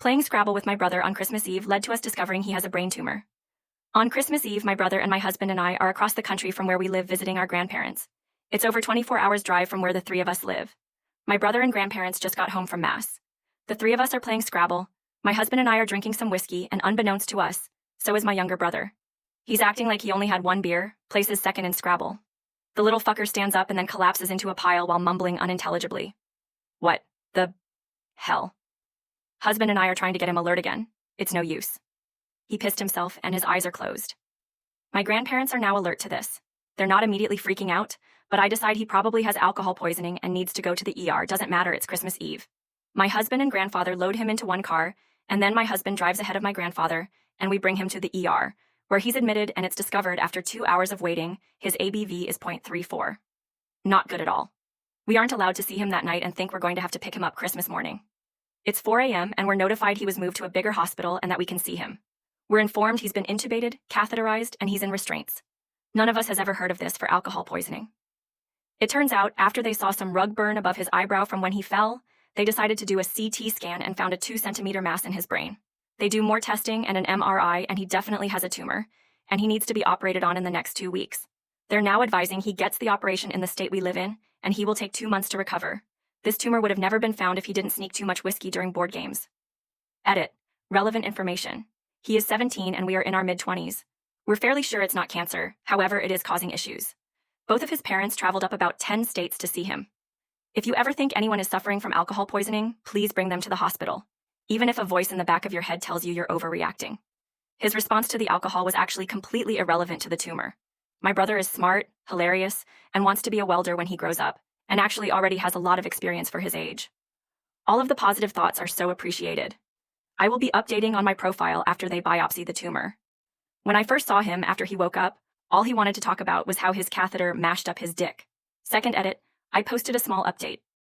Playing Scrabble with my brother on Christmas Eve led to us discovering he has a brain tumor. On Christmas Eve, my brother and my husband and I are across the country from where we live visiting our grandparents. It's over 24 hours drive from where the three of us live. My brother and grandparents just got home from Mass. The three of us are playing Scrabble. My husband and I are drinking some whiskey, and unbeknownst to us, so is my younger brother. He's acting like he only had one beer, places second in Scrabble. The little fucker stands up and then collapses into a pile while mumbling unintelligibly. What the hell? Husband and I are trying to get him alert again. It's no use. He pissed himself and his eyes are closed. My grandparents are now alert to this. They're not immediately freaking out, but I decide he probably has alcohol poisoning and needs to go to the ER. Doesn't matter, it's Christmas Eve. My husband and grandfather load him into one car, and then my husband drives ahead of my grandfather, and we bring him to the ER, where he's admitted, and it's discovered after 2 hours of waiting, his ABV is 0.34. Not good at all. We aren't allowed to see him that night and think we're going to have to pick him up Christmas morning. It's 4 a.m. and we're notified he was moved to a bigger hospital and that we can see him. We're informed he's been intubated, catheterized, and he's in restraints. None of us has ever heard of this for alcohol poisoning. It turns out, after they saw some rug burn above his eyebrow from when he fell, they decided to do a CT scan and found a 2-centimeter mass in his brain. They do more testing and an MRI, and he definitely has a tumor, and he needs to be operated on in the next 2 weeks. They're now advising he gets the operation in the state we live in, and he will take 2 months to recover. This tumor would have never been found if he didn't sneak too much whiskey during board games. Edit. Relevant information. He is 17 and we are in our mid-20s. We're fairly sure it's not cancer, however it is causing issues. Both of his parents traveled up about 10 states to see him. If you ever think anyone is suffering from alcohol poisoning, please bring them to the hospital, even if a voice in the back of your head tells you you're overreacting. His response to the alcohol was actually completely irrelevant to the tumor. My brother is smart, hilarious, and wants to be a welder when he grows up, and actually already has a lot of experience for his age. All of the positive thoughts are so appreciated. I will be updating on my profile after they biopsy the tumor. When I first saw him after he woke up, all he wanted to talk about was how his catheter mashed up his dick. Second edit, I posted a small update.